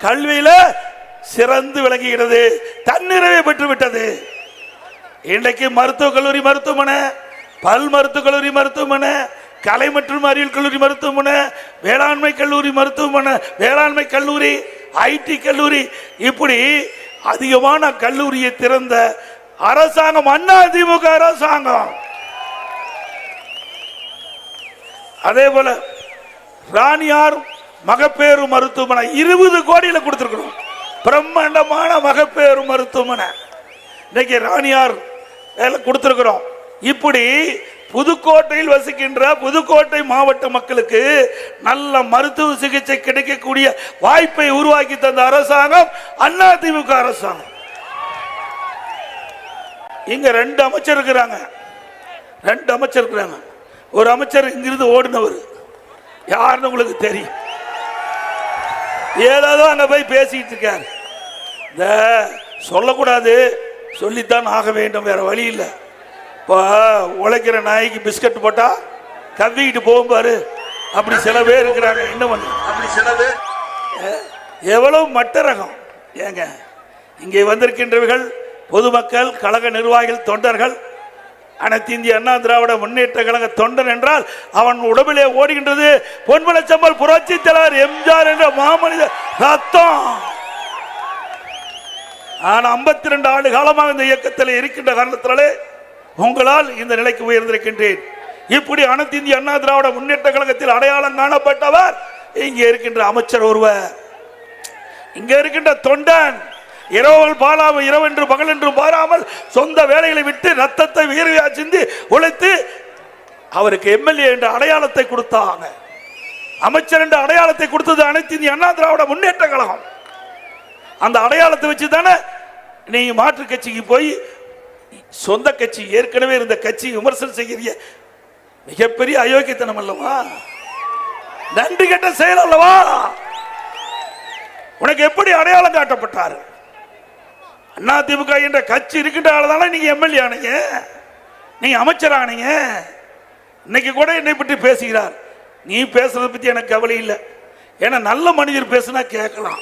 கல்வியில சிறந்து விளங்குகிறது, தன்னிறைவை பெற்று விட்டது. இன்றைக்கு மருத்துவக் கல்லூரி மருத்துவமனை, பல் மருத்துவக் கல்லூரி மருத்துவமனை, கலை மற்றும் அறிவியல் கல்லூரி மருத்துவமனை, வேளாண்மை கல்லூரி மருத்துவமனை, வேளாண்மை கல்லூரி, ஐடி கல்லூரி, இப்படி அதிகமான கல்லூரியை திறந்த அரசாங்கம் அதிமுக அரசாங்கம். அதே போல ராணியார் மகப்பேறு மருத்துவமனை 20 கோடியில கொடுத்திருக்கிறோம். பிரம்மாண்டமான மகப்பேறு மருத்துவமனை இன்னைக்கு ராணியார் கொடுத்திருக்கிறோம். இப்படி புதுக்கோட்டையில் வசிக்கின்ற புதுக்கோட்டை மாவட்ட மக்களுக்கு நல்ல மருத்துவ சிகிச்சை கிடைக்கக்கூடிய வாய்ப்பை உருவாக்கி தந்த அரசாங்கம் அதிமுக அரசாங்கம். இங்க 2 அமைச்சர் இருக்கிறாங்க. ஒரு அமைச்சர் இங்கிருந்து ஓடினவர் யாருன்னு உங்களுக்கு தெரியும். ஏதாவது அங்க போய் பேசிட்டு இருக்காரு. இந்த சொல்லக்கூடாது, சொல்லித்தான் ஆக வேண்டும், வேற வழி இல்லை. இப்போ உழைக்கிற நாய்க்கு பிஸ்கட் போட்டா கவ்விக்கிட்டு போகும் பாரு, அப்படி சில பேர் இருக்கிறாங்க. இன்னும் அப்படி சில பேர் எவ்வளவு மட்ட ரகம். ஏங்க இங்கே வந்திருக்கின்றவர்கள் பொதுமக்கள், கழக நிர்வாகிகள், தொண்டர்கள். அனைத்து இந்திய அண்ணா திராவிட முன்னேற்ற கழக தொண்டன் என்றால் அவன் உடம்பிலே ஓடுகின்றது பொன்மனச்சம்பல் புரட்சி தலைவர் எம்ஜிஆர் என்ற மாமனித ரத்தம். நான் 52 ஆண்டு காலமாக இந்த இயக்கத்தில் இருக்கின்ற காரணத்தினாலே உங்களால் இந்த நிலைக்கு உயர்ந்திருக்கின்றேன். இப்படி அனைத்து இந்திய அண்ணா திராவிட முன்னேற்ற கழகத்தில் அடையாளம் காணப்பட்டவர் இங்கே இருக்கின்ற அமைச்சர் ஒருவர், இங்க இருக்கின்ற தொண்டன். இரவென்று பகல் என்று பாராமல் சொந்த வேலைகளை விட்டு ரத்தத்தை வீரவியா சிந்தி உழைத்து அவருக்கு எம்எல்ஏ என்ற அடையாளத்தை கொடுத்தாங்க. அமைச்சர் என்ற அடையாளத்தை கொடுத்தது அனைத்து இந்திய அண்ணா திராவிட முன்னேற்ற கழகம். அந்த அடையாளத்தை வச்சு தானே நீ மாற்று கட்சிக்கு போய் சொந்த கட்சி ஏற்கனவே இருந்த கட்சி விமர்சனம் செய்கிற மிகப்பெரிய அயோக்கியத்தனம் அல்லவா, நன்றி கெட்ட செயல் அல்லவா? உனக்கு எப்படி அடையாளம் காட்டப்பட்டார்? அதிமுக என்ற கட்சி இருக்கின்றதால நீங்க எம்எல்ஏ ஆனீங்க, நீங்க அமைச்சர் ஆனீங்க. இன்னைக்கு கூட என்னை பற்றி பேசுகிறார். நீ பேசுறத பத்தி எனக்கு கவலை இல்லை. ஏன்னா நல்ல மனிதர் பேசுனா கேட்கலாம்.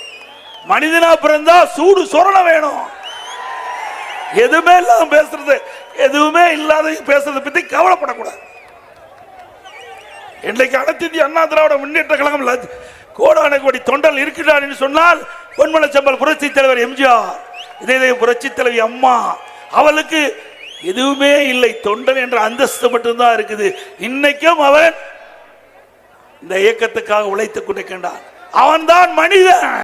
மனிதனா பிறந்தா சூடு சொரண வேணும். எதுவுமே இல்லாத பேசுறது, எதுவுமே இல்லாத பேசுறதை பத்தி கவலைப்படக்கூடாது. இன்றைக்கு அனைத்து இந்திய அண்ணா திராவிட முன்னேற்ற கழகம் கோடான கோடி தொண்டல் இருக்கிறார் என்று சொன்னால் பொன்மனச்சம்பல் புரட்சி தலைவர் எம்ஜிஆர், இதே புரட்சி தலைவி அம்மா, அவளுக்கு எதுவுமே இல்லை, தொண்டன் என்ற அந்தஸ்து மட்டும்தான் இருக்குது. இன்னைக்கும் அவன் இந்த இயக்கத்துக்காக உழைத்துக் கொண்டிருக்கின்றான். அவன்தான் மனிதன்.